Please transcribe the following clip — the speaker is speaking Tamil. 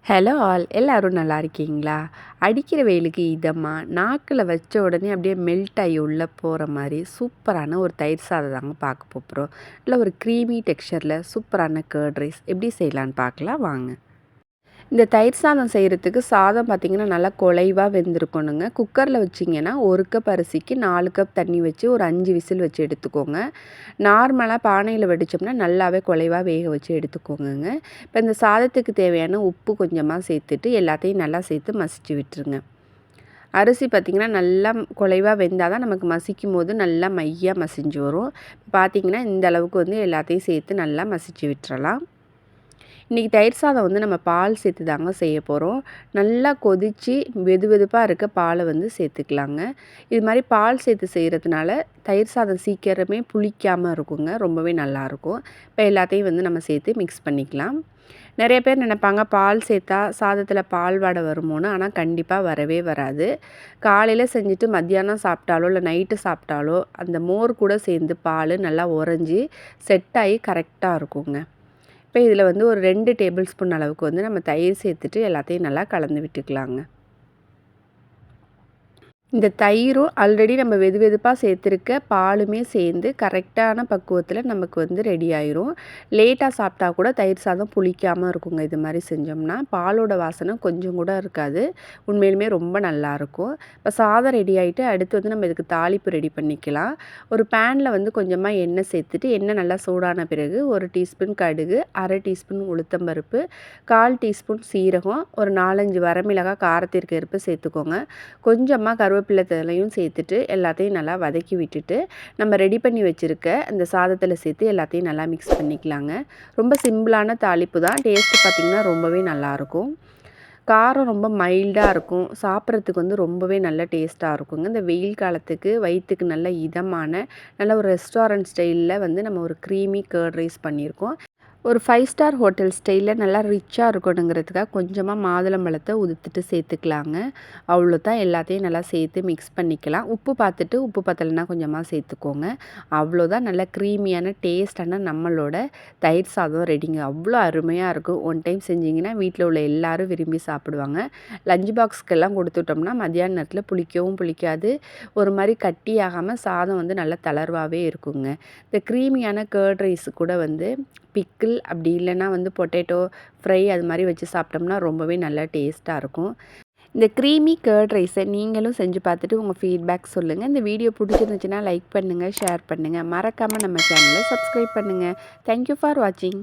ஹலோ ஆல் எல்லோரும் நல்லா இருக்கீங்களா? அடிக்கிற வெயிலுக்கு இதமாக நாக்கில் வச்ச உடனே அப்படியே மெல்ட் ஆகி உள்ளே போகிற மாதிரி சூப்பரான ஒரு தயிர் சாதம் தாங்க பார்க்க போகிறோம். இல்லை ஒரு க்ரீமி டெக்ஸ்சரில் சூப்பரான கர்ட் ரைஸ் எப்படி செய்யலான்னு பார்க்கலாம் வாங்க. இந்த தயிர் சாதம் செய்கிறதுக்கு சாதம் பார்த்திங்கன்னா நல்லா குழைவாக வெந்திருக்கணுங்க. குக்கரில் வச்சிங்கன்னா 1 கப் அரிசிக்கு 4 கப் தண்ணி வச்சு ஒரு 5 விசில் வச்சு எடுத்துக்கோங்க. நார்மலாக பானையில் வடித்தோம்னா நல்லாவே குழைவாக வேக வச்சு எடுத்துக்கோங்கங்க. இப்போ இந்த சாதத்துக்கு தேவையான உப்பு கொஞ்சமாக சேர்த்துட்டு எல்லாத்தையும் நல்லா சேர்த்து மசிச்சு விட்டுருங்க. அரிசி பார்த்திங்கன்னா நல்லா குழைவாக வெந்தால் தான் நமக்கு மசிக்கும் போது நல்லா மையாக மசிஞ்சு வரும். பார்த்திங்கன்னா இந்த அளவுக்கு வந்து எல்லாத்தையும் சேர்த்து நல்லா மசிச்சு விட்டுறலாம். இன்றைக்கி தயிர் சாதம் வந்து நம்ம பால் சேர்த்து தாங்க செய்ய போகிறோம். நல்லா கொதித்து வெது வெதுப்பாக இருக்க பாலை வந்து சேர்த்துக்கலாங்க. இது மாதிரி பால் சேர்த்து செய்கிறதுனால தயிர் சாதம் சீக்கிரமே புளிக்காமல் இருக்குங்க. ரொம்பவே நல்லாயிருக்கும். இப்போ எல்லாத்தையும் வந்து நம்ம சேர்த்து மிக்ஸ் பண்ணிக்கலாம். நிறைய பேர் நினைப்பாங்க பால் சேர்த்தா சாதத்தில் பால் வாடை வருமோன்னு. ஆனால் கண்டிப்பாக வரவே வராது. காலையில் செஞ்சுட்டு மத்தியானம் சாப்பிட்டாலோ இல்லை நைட்டு சாப்பிட்டாலோ அந்த மோர் கூட சேர்ந்து பால் நல்லா உறைஞ்சி செட் ஆகி கரெக்டாக இருக்குங்க. இப்போ இதில் வந்து ஒரு 2 டேபிள் ஸ்பூன் அளவுக்கு வந்து நம்ம தயிர் சேர்த்துட்டு எல்லாத்தையும் நல்லா கலந்து விட்டுக்கலாங்க. இந்த தயிரும் ஆல்ரெடி நம்ம வெது வெதுப்பாக சேர்த்துருக்க பாலுமே சேர்ந்து கரெக்டான பக்குவத்தில் நமக்கு வந்து ரெடி ஆயிரும். லேட்டாக சாப்பிட்டா கூட தயிர் சாதம் புளிக்காமல் இருக்குங்க. இது மாதிரி செஞ்சோம்னா பாலோட வாசனை கொஞ்சம் கூட இருக்காது. உண்மையிலுமே ரொம்ப நல்லாயிருக்கும். இப்போ சாதம் ரெடி ஆகிட்டு அடுத்து வந்து நம்ம இதுக்கு தாளிப்பு ரெடி பண்ணிக்கலாம். ஒரு பேனில் வந்து கொஞ்சமாக எண்ணெய் சேர்த்துட்டு எண்ணெய் நல்லா சூடான பிறகு 1 டீஸ்பூன் கடுகு, 1/2 டீஸ்பூன் உளுத்தம்பருப்பு, 1/4 டீஸ்பூன் சீரகம், ஒரு 4-5 வரமிளகாய் காரத்திற்கு ஏற்ப சேர்த்துக்கோங்க. கொஞ்சமாக கருவேப்பிலை தழையும் சேர்த்துட்டு எல்லாத்தையும் நல்லா வதக்கி விட்டுட்டு நம்ம ரெடி பண்ணி வச்சுருக்க அந்த சாதத்தில் சேர்த்து எல்லாத்தையும் நல்லா மிக்ஸ் பண்ணிக்கலாங்க. ரொம்ப சிம்பிளான தாளிப்பு தான். டேஸ்ட்டு பார்த்திங்கன்னா ரொம்பவே நல்லாயிருக்கும். காரம் ரொம்ப மைல்டாக இருக்கும். சாப்பிட்றதுக்கு வந்து ரொம்பவே நல்ல டேஸ்ட்டாக இருக்குங்க. இந்த வெயில் காலத்துக்கு வயிற்றுக்கு நல்ல இதமான நல்ல ஒரு ரெஸ்டாரண்ட் ஸ்டைலில் வந்து நம்ம ஒரு க்ரீமி கர்ட் ரைஸ் பண்ணியிருக்கோம். ஒரு 5 ஸ்டார் ஹோட்டல் ஸ்டைலில் நல்லா ரிச்சாக இருக்கணுங்கிறதுக்காக கொஞ்சமாக மாதுளம்பழத்தை உதுத்துட்டு சேர்த்துக்கலாங்க. அவ்வளோதான். எல்லாத்தையும் நல்லா சேர்த்து மிக்ஸ் பண்ணிக்கலாம். உப்பு பார்த்துட்டு உப்பு பத்தலைன்னா கொஞ்சமாக சேர்த்துக்கோங்க. அவ்வளோதான். நல்லா க்ரீமியான டேஸ்டான நம்மளோட தயிர் சாதம் ரெடிங்க. அவ்வளோ அருமையாக இருக்கும். ஒன் டைம் செஞ்சிங்கன்னா வீட்டில் உள்ள எல்லோரும் விரும்பி சாப்பிடுவாங்க. லஞ்ச் பாக்ஸ்க்கெல்லாம் கொடுத்துட்டோம்னா மத்தியான நேரத்தில் புளிக்கவும் புளிக்காது. ஒரு மாதிரி கட்டியாகாமல் சாதம் வந்து நல்லா தளர்வாகவே இருக்குங்க. இந்த க்ரீமியான கர்ட் ரைஸு கூட வந்து பிக்கிள் அப்படி இல்லைன்னா வந்து பொட்டேட்டோ ஃப்ரை அது மாதிரி வச்சு சாப்பிட்டோம்னா ரொம்பவே நல்லா டேஸ்ட்டாக இருக்கும். இந்த க்ரீமி கர்ட் ரைஸை நீங்களும் செஞ்சு பார்த்துட்டு உங்கள் ஃபீட்பேக் சொல்லுங்கள். இந்த வீடியோ பிடிச்சிருந்துச்சுன்னா லைக் பண்ணுங்கள், ஷேர் பண்ணுங்கள். மறக்காமல் நம்ம சேனலை சப்ஸ்கிரைப் பண்ணுங்கள். தேங்க்யூ ஃபார் வாட்சிங்.